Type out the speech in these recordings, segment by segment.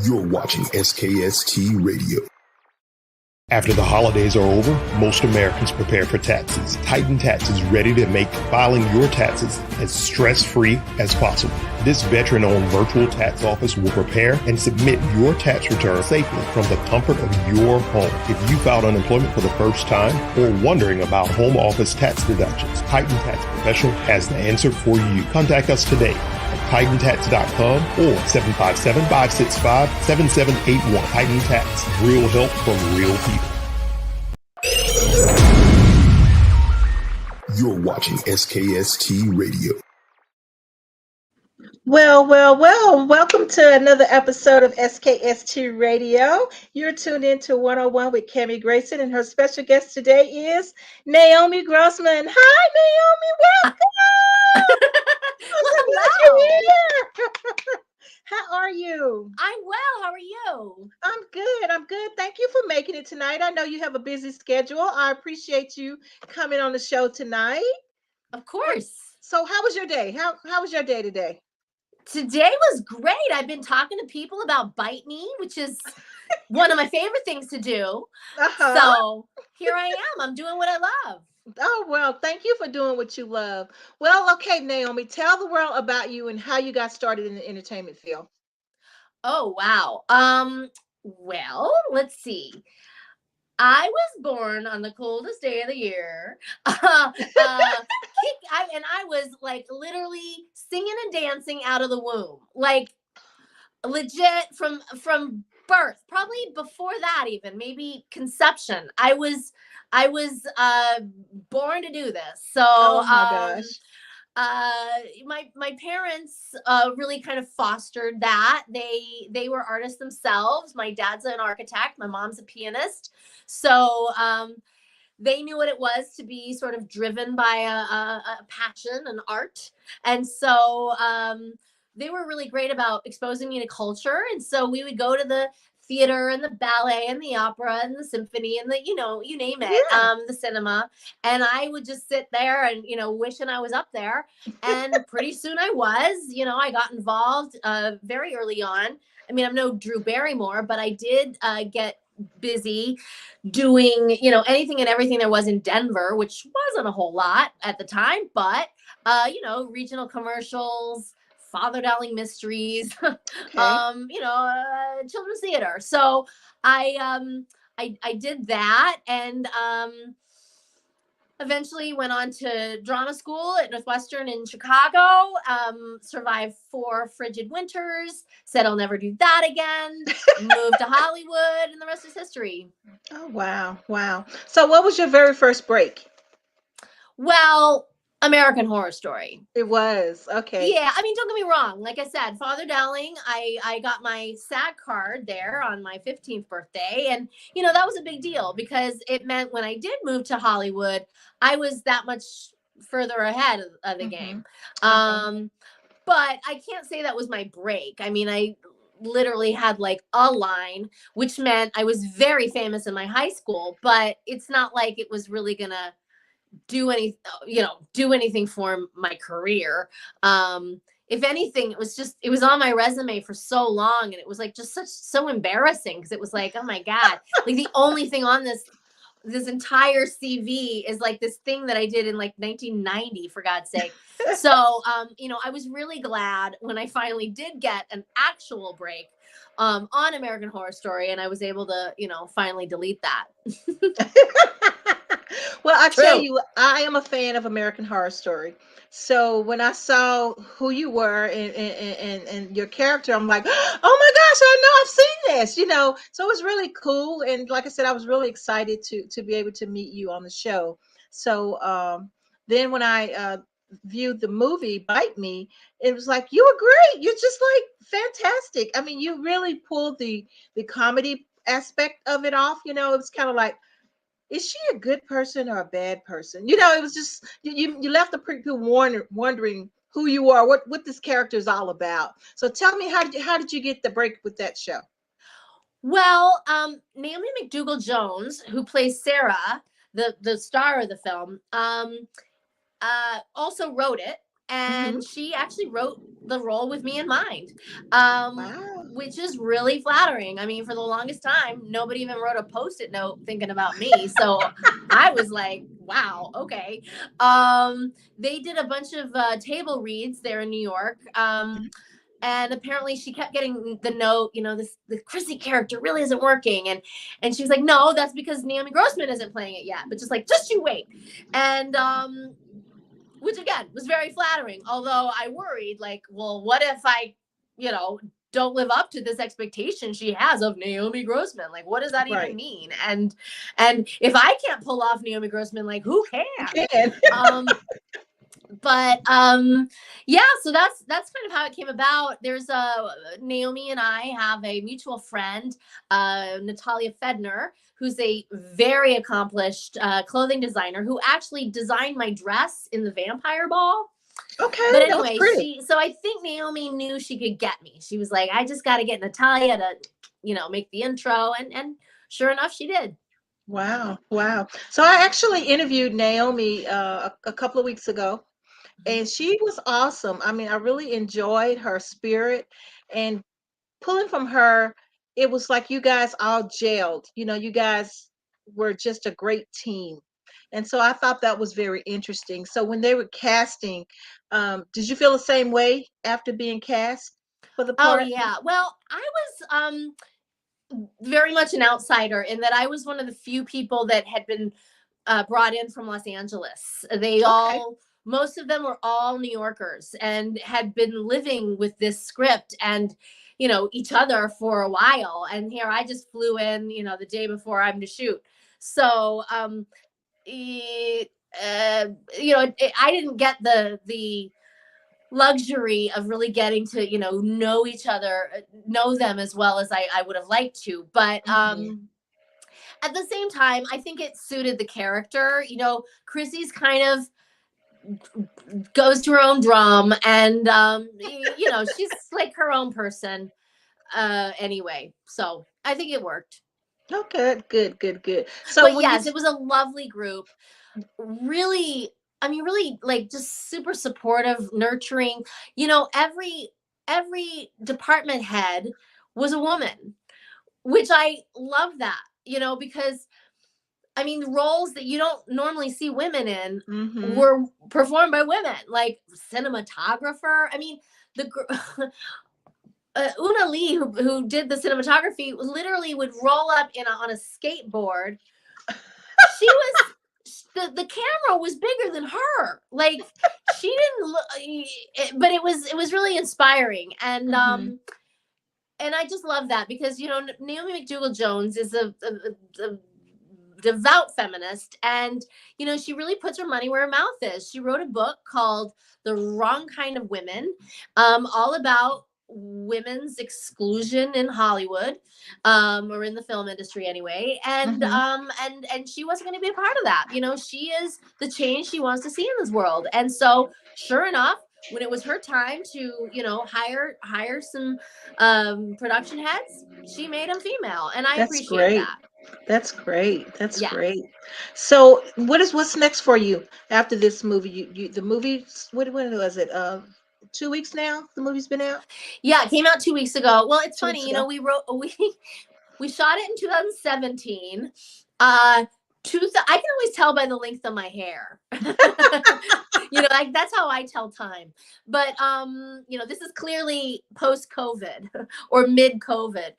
You're watching SKST Radio. After the holidays are over, most Americans prepare for taxes. Titan Tax is ready to make filing your taxes as stress-free as possible. This veteran-owned virtual tax office will prepare and submit your tax return safely from the comfort of your home. If you filed unemployment for the first time or wondering about home office tax deductions, Titan Tax Professional has the answer for you. Contact us today at TitanTax.com or 757-565-7781. Titan Tax, real help from real people. You're watching SKST Radio. Well, welcome to another episode of SKST Radio. You're tuned into 101 with Kami Grayson, and her special guest today is Naomi Grossman. Hi, Naomi, welcome. Hello. How are you? I'm well. How are you? I'm good. Thank you for making it tonight. I know you have a busy schedule. I appreciate you coming on the show tonight. Of course. So how was your day? How was your day today? Today was great. I've been talking to people about Bite Me, which is one of my favorite things to do. So here I am. I'm doing what I love. Oh, well, thank you for doing what you love. Well, okay, Naomi, tell the world about you and how you got started in the entertainment field. Oh, wow. Well, let's see. I was born on the coldest day of the year. I was like literally singing and dancing out of the womb, like legit from birth, probably before that, even maybe conception. I was born to do this. So, oh my gosh. My parents really kind of fostered that. They were artists themselves. My dad's an architect. My mom's a pianist. So they knew what it was to be sort of driven by a passion, an art. And so they were really great about exposing me to culture. And so we would go to the theater and the ballet and the opera and the symphony and the, you name it, the cinema. And I would just sit there and, wishing I was up there. And pretty soon I was, I got involved very early on. I mean, I'm no Drew Barrymore, but I did get busy doing, anything and everything there was in Denver, which wasn't a whole lot at the time, but, regional commercials, Father Dowling Mysteries, Okay. Children's theater. So I did that, and eventually went on to drama school at Northwestern in Chicago, survived 4 frigid winters, said I'll never do that again, moved to Hollywood, and the rest is history. Oh, wow. So what was your very first break? Well, American Horror Story. It was. Okay. Yeah, I mean, don't get me wrong. Like I said, Father Dowling, I got my SAG card there on my 15th birthday. And, that was a big deal because it meant when I did move to Hollywood, I was that much further ahead of the game. But I can't say that was my break. I mean, I literally had like a line, which meant I was very famous in my high school, but it's not like it was really going to do anything for my career. If anything, it was on my resume for so long, and it was like just so embarrassing because it was like, oh my God, like the only thing on this entire CV is like this thing that I did in like 1990, for God's sake. So, I was really glad when I finally did get an actual break on American Horror Story, and I was able to, finally delete that. Well, I tell you, I am a fan of American Horror Story. So when I saw who you were and your character, I'm like, oh my gosh, I know I've seen this, So it was really cool. And like I said, I was really excited to be able to meet you on the show. So then when I viewed the movie Bite Me, it was like, you were great. You're just like fantastic. I mean, you really pulled the comedy aspect of it off. It was kind of like, is she a good person or a bad person? It was just, you left the people wondering who you are, what this character is all about. So tell me, how did you get the break with that show? Well, Naomi McDougall Jones, who plays Sarah, the star of the film, also wrote it. and she actually wrote the role with me in mind, Wow. which is really flattering. I mean, for the longest time, nobody even wrote a Post-it note thinking about me. So I was like, wow, okay. They did a bunch of table reads there in New York. And apparently she kept getting the note, the Chrissy character really isn't working. And she was like, no, that's because Naomi Grossman isn't playing it yet. But just you wait. And which again was very flattering. Although I worried, like, well, what if I, don't live up to this expectation she has of Naomi Grossman? Like, what does that even mean? And if I can't pull off Naomi Grossman, like, who can? But yeah, so that's kind of how it came about. There's Naomi and I have a mutual friend, Natalia Fedner, who's a very accomplished clothing designer who actually designed my dress in the Vampire Ball. Okay. But anyway, so I think Naomi knew she could get me. She was like, I just got to get Natalia to, make the intro. And sure enough, she did. Wow. So I actually interviewed Naomi a couple of weeks ago, and she was awesome. I mean, I really enjoyed her spirit, and pulling from her, it was like you guys all gelled. You guys were just a great team. And so I thought that was very interesting. So when they were casting, did you feel the same way after being cast for the part? Oh, yeah. Well, I was very much an outsider in that I was one of the few people that had been brought in from Los Angeles. Most of them were all New Yorkers and had been living with this script and, each other for a while. And here I just flew in, the day before I'm to shoot. So, I didn't get the luxury of really getting to, know each other, know them as well as I would have liked to. But, at the same time, I think it suited the character. Chrissy's kind of goes to her own drum, and she's like her own person anyway, so I think it worked. Okay, good. So but yes, it was a lovely group. Really, like just super supportive, nurturing. Every department head was a woman, which I love that, because the roles that you don't normally see women in were performed by women, like cinematographer. Una Lee, who did the cinematography, literally would roll up on a skateboard. She was the camera was bigger than her. Like, she didn't look, but it was really inspiring. And and I just love that because Naomi McDougall Jones is a devout feminist, and she really puts her money where her mouth is. She wrote a book called The Wrong Kind of Women, all about women's exclusion in Hollywood, or in the film industry anyway. And and she wasn't going to be a part of that. She is the change she wants to see in this world. And so sure enough, when it was her time to hire some production heads, she made them female, and I appreciate that. That's great. That's great. So what's next for you after this movie? The movie, when was it? 2 weeks now? The movie's been out? Yeah, it came out 2 weeks ago. Well, it's funny, we shot it in 2017. I can always tell by the length of my hair. Like that's how I tell time. But this is clearly post-COVID or mid-COVID.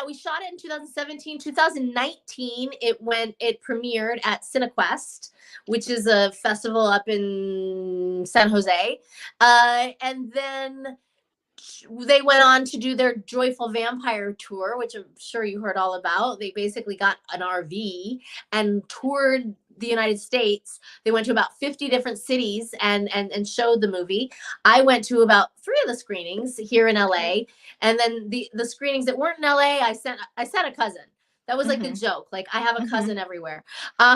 We shot it in 2017. 2019, it premiered at CineQuest, which is a festival up in San Jose. And then they went on to do their Joyful Vampire tour, which I'm sure you heard all about. They basically got an RV and toured the United States. They went to about 50 different cities and showed the movie. I went to about 3 of the screenings here in LA, and then the screenings that weren't in LA, I sent a cousin. That was like the joke. Like, I have a cousin everywhere. So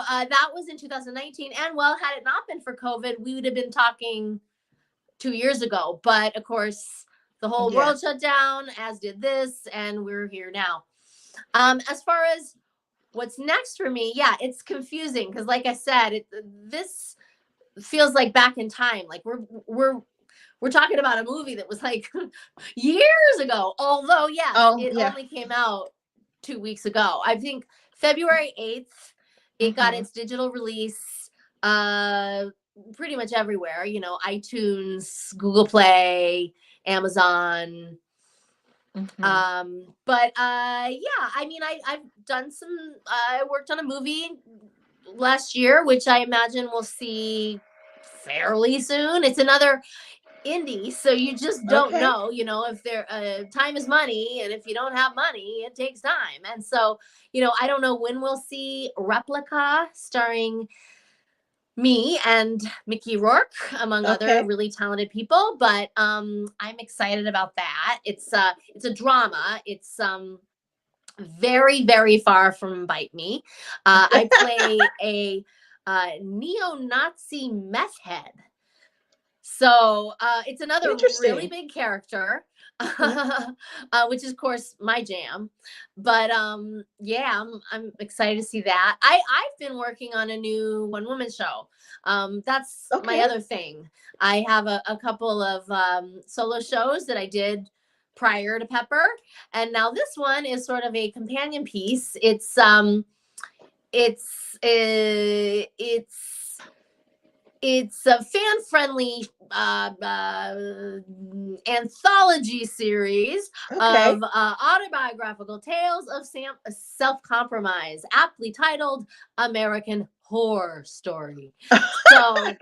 that was in 2019. And well, had it not been for COVID, we would have been talking 2 years ago. But of course, the whole world shut down, as did this, and we're here now. As far as what's next for me, yeah, it's confusing because, like I said, this feels like back in time. Like we're talking about a movie that was like years ago. Although, yes, it only came out 2 weeks ago. I think February 8th, it got its digital release pretty much everywhere, you know, iTunes, Google Play, Amazon. But yeah, I mean, I've done some, I worked on a movie last year, which I imagine we'll see fairly soon. It's another indie, so you just don't know, you know, if there time is money, and if you don't have money, it takes time. And so, you know, I don't know when we'll see Replica starring me and Mickey Rourke, among other really talented people, but I'm excited about that. It's a drama. It's very, very far from Bite Me. I play a neo-Nazi meth head. So it's another really big character, which is, of course, my jam. But yeah, I'm excited to see that. I've been working on a new one-woman show. That's my other thing. I have a couple of solo shows that I did prior to Pepper, and now this one is sort of a companion piece. It's a fan-friendly anthology series of autobiographical tales of self-compromise, aptly titled American Horror Story. So,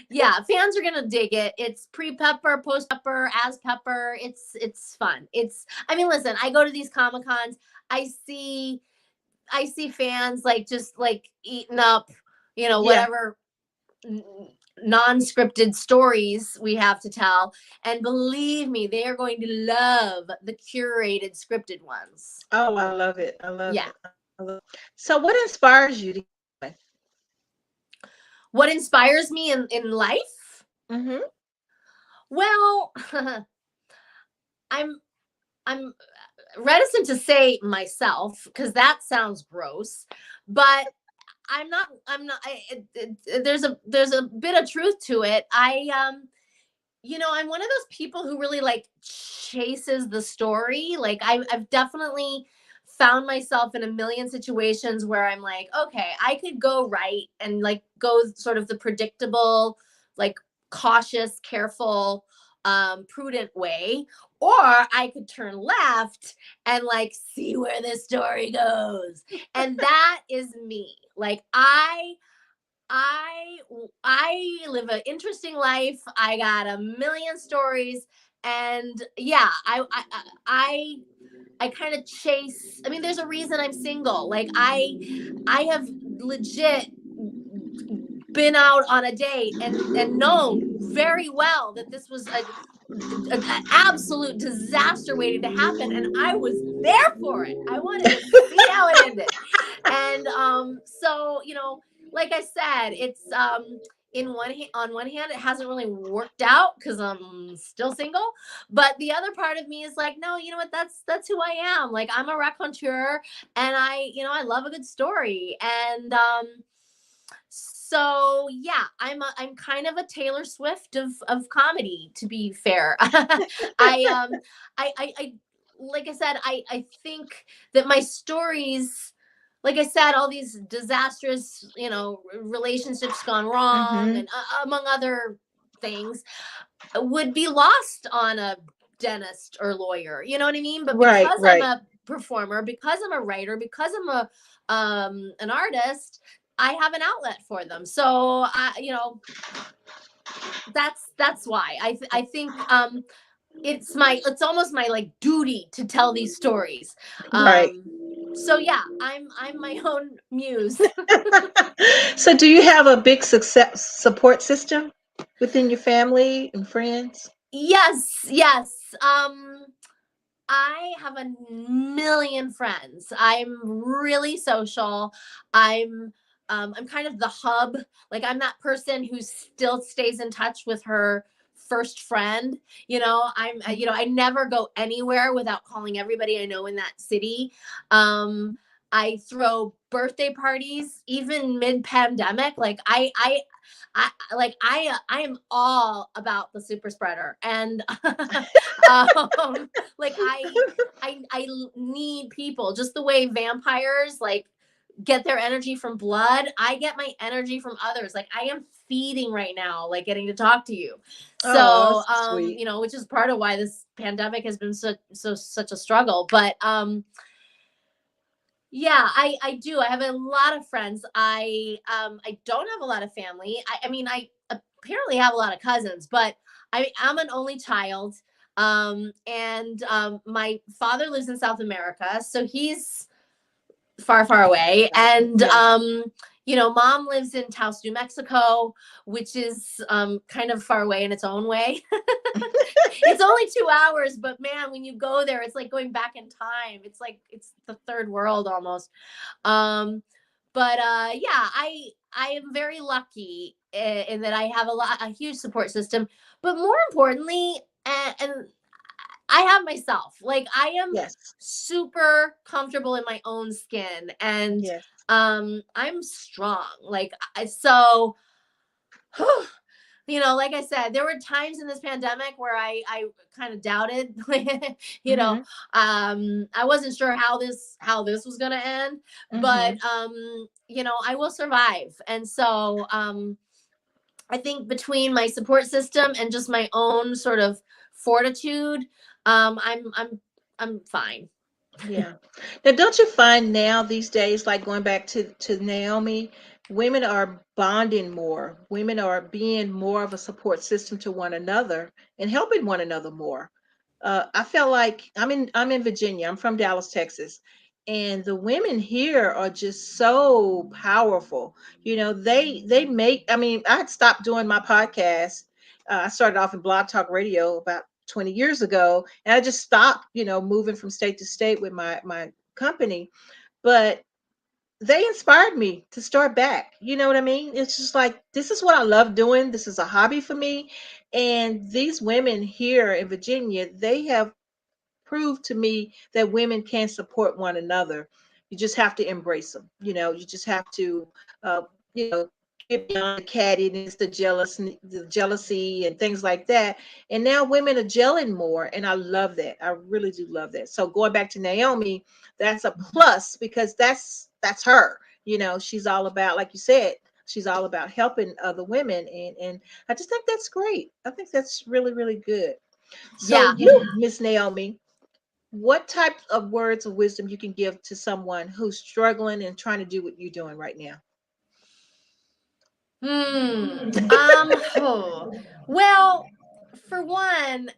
yeah, fans are gonna dig it. It's pre-Pepper, post-Pepper, as Pepper. It's fun. I mean, listen, I go to these Comic-Cons. I see fans just eating up, you know, whatever non-scripted stories we have to tell, and believe me, they are going to love the curated scripted ones. Oh, I love it. I love it. So what inspires you to what inspires me in life? Well, I'm reticent to say myself because that sounds gross, but I'm not, there's a bit of truth to it. You know, I'm one of those people who really chases the story. Like I've definitely found myself in a million situations where I'm like, okay, I could go right and go sort of the predictable, cautious, careful, prudent way, or I could turn left and see where this story goes. And that is me. I live an interesting life. I got a million stories, and yeah, I kind of chase. I mean, there's a reason I'm single. I have legit been out on a date and known very well that this was an absolute disaster waiting to happen, and I was there for it. I wanted to see how it ended. And so, you know, like I said, it's on one hand, it hasn't really worked out because I'm still single. But the other part of me is no, you know what? That's who I am. I'm a raconteur, and I love a good story. And so yeah, I'm kind of a Taylor Swift of comedy, to be fair. I like I said, I think that my stories, like I said, all these disastrous, you know, relationships gone wrong, and among other things, would be lost on a dentist or lawyer. You know what I mean? But because I'm a performer, because I'm a writer, because I'm an artist, I have an outlet for them. So, you know, that's why I think it's almost my duty to tell these stories. So yeah, I'm my own muse. So do you have a big support system within your family and friends? Yes. I have a million friends. I'm really social. I'm kind of the hub. I'm that person who still stays in touch with her first friend. You know, I never go anywhere without calling everybody I know in that city. I throw birthday parties even mid-pandemic. Like I am all about the super spreader, and like I need people, just the way vampires like get their energy from blood. I get my energy from others. Like I am feeding right now, like getting to talk to you. Oh, So that's sweet. you know, which is part of why this pandemic has been such a struggle. But yeah, I do. I have a lot of friends. I don't have a lot of family. I mean, I apparently have a lot of cousins, but I'm an only child. And my father lives in South America, so he's far away. And Yeah. you know, mom lives in Taos, New Mexico, which is kind of far away in its own way. It's only 2 hours, but man, when you go there, it's like going back in time. It's like it's the third world almost. But yeah, I am very lucky in that I have a huge support system. But more importantly, and I have myself. Like I am Yes. super comfortable in my own skin, and Yes. I'm strong. Like so. You know, like I said, there were times in this pandemic where I kind of doubted, you know, I wasn't sure how this was going to end, but, you know, I will survive. And so, I think between my support system and just my own sort of fortitude, I'm fine. Yeah. Now, don't you find now these days, like going back to Naomi, women are bonding more. Women are being more of a support system to one another and helping one another more. I felt like I'm in Virginia. I'm from Dallas, Texas, and the women here are just so powerful. You know, they make. I mean, I had stopped doing my podcast. I started off in Blog Talk Radio about 20 years ago, and I just stopped, moving from state to state with my company. But they inspired me to start back. You know what I mean? It's just like, this is what I love doing. This is a hobby for me. And these women here in Virginia, they have proved to me that women can support one another. You just have to embrace them. You just have to, uh, you know, get beyond the cattiness, the jealousy, and things like that. And now women are gelling more, and I love that. I really do love that. So going back to Naomi, that's a plus because that's her. She's all about, like you said, she's all about helping other women, and I just think that's great. I think that's really, really good. So Yeah. you, Miss Naomi, what type of words of wisdom you can give to someone who's struggling and trying to do what you're doing right now? Oh, well, for one,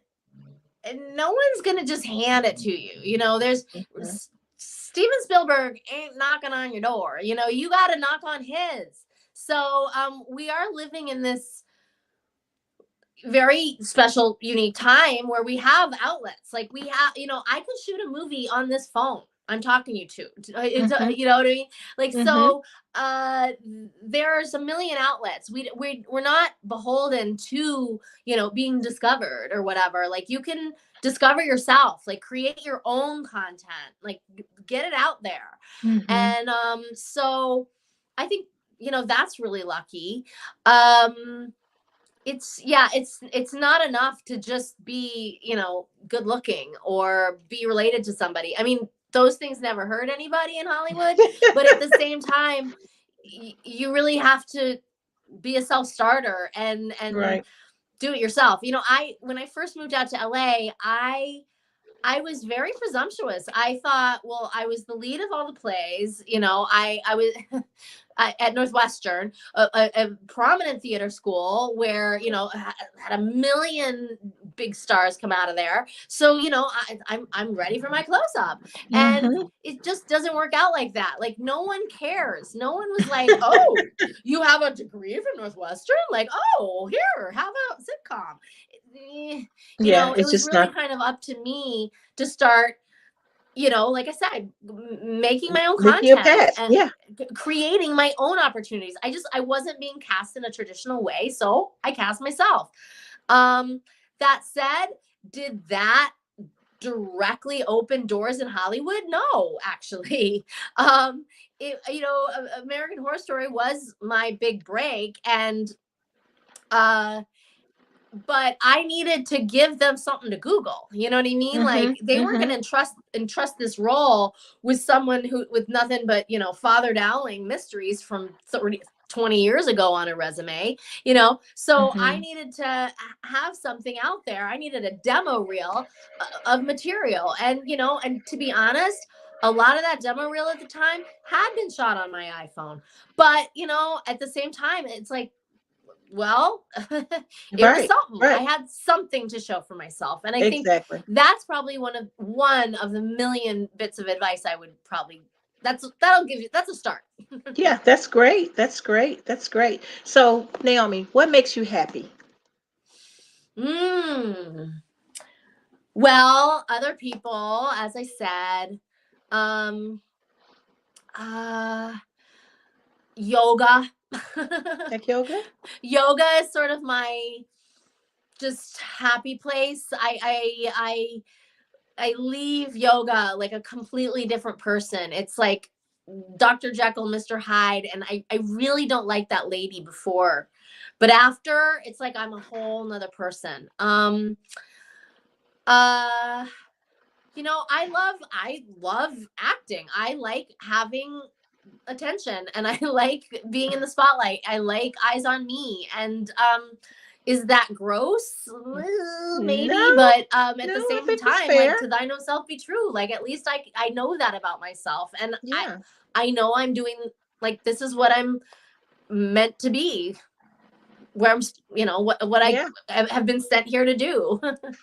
no one's gonna just hand it to you. You know, there's Mhm. Steven Spielberg ain't knocking on your door. You know, you got to knock on his. So we are living in this very special, unique time where we have outlets. Like we have, you know, I could shoot a movie on this phone I'm talking you to. Mhm. You know what I mean? Like Mhm. so, there's a million outlets. We're not beholden to, you know, being discovered or whatever. Like you can discover yourself, like create your own content, like get it out there. Mhm. And so I think, you know, that's really lucky. Um it's not enough to just be, you know, good looking or be related to somebody. I mean, those things never hurt anybody in Hollywood, but at the same time, you really have to be a self-starter and Right. do it yourself. You know, I when I first moved out to LA, I was very presumptuous. I thought, well, I was the lead of all the plays. You know, I was at Northwestern, a prominent theater school where, you know, had a million big stars come out of there. So, you know, I'm ready for my close up. And Mhm. it just doesn't work out like that. Like no one cares. No one was like, oh, you have a degree from Northwestern? Like, oh, here, how about sitcom? You Yeah, know, it it's was just really not kind of up to me to start, you know, like I said, making my own making your content path. and Yeah. creating my own opportunities. I wasn't being cast in a traditional way, so I cast myself. Um, that said, did that directly opened doors in Hollywood? No, actually. American Horror Story was my big break, and but I needed to give them something to Google. You know what I mean? Like, they weren't going to entrust this role with someone who with nothing but, Father Dowling mysteries from 20 years ago on a resume, so I needed to have something out there. I needed a demo reel of material, and and to be honest, a lot of that demo reel at the time had been shot on my iPhone, but at the same time, it's like, well, it was something. I had something to show for myself, and I think that's probably one of the million bits of advice I would probably. That'll give you. That's a start. Yeah, that's great. That's great. That's great. So, Naomi, what makes you happy? Well, other people, as I said, yoga. Like yoga? Yoga is sort of my just happy place. I leave yoga like a completely different person. It's like Dr. Jekyll, Mr. Hyde, and I really don't like that lady before, but after, it's like I'm a whole nother person. I love acting. I like having attention, and I like being in the spotlight. I like eyes on me. And is that gross? Maybe, no, but at the same time, like, to thine own self be true. Like, at least I know that about myself, and I know I'm doing, like, this is what I'm meant to be, where I'm, what I have been sent here to do.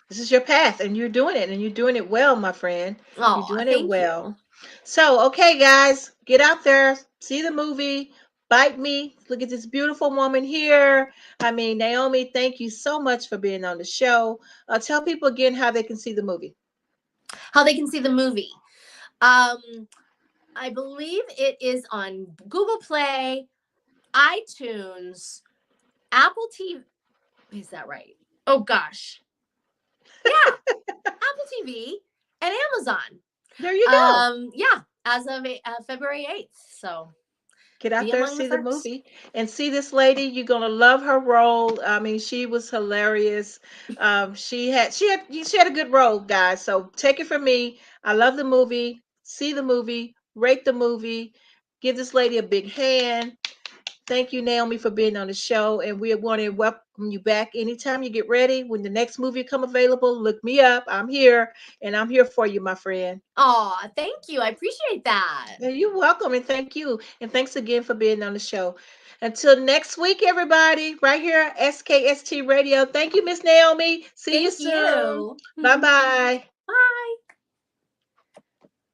This is your path, and you're doing it, and you're doing it well, my friend. Oh, you're doing it well. So, okay, guys, get out there, see the movie, Bite Me. Look at this beautiful woman here. I mean, Naomi, thank you so much for being on the show. Tell people again how they can see the movie. How they can see the movie. I believe it is on Google Play, iTunes, Apple TV. Is that right? Oh, gosh. Yeah. Apple TV and Amazon. There you go. Yeah, as of February 8th. So get out there, see the movie, and see this lady. You're gonna love her role. I mean, she was hilarious. She had a good role, guys. So take it from me. I love the movie. See the movie. Rate the movie. Give this lady a big hand. Thank you, Naomi, for being on the show, and we want to welcome you back anytime you get ready. When the next movie come available, look me up. I'm here, and I'm here for you, my friend. Oh, thank you. I appreciate that. You're welcome, and thank you. And thanks again for being on the show. Until next week, everybody, right here, SKST Radio. Thank you, Miss Naomi. See you soon. Bye-bye. Bye.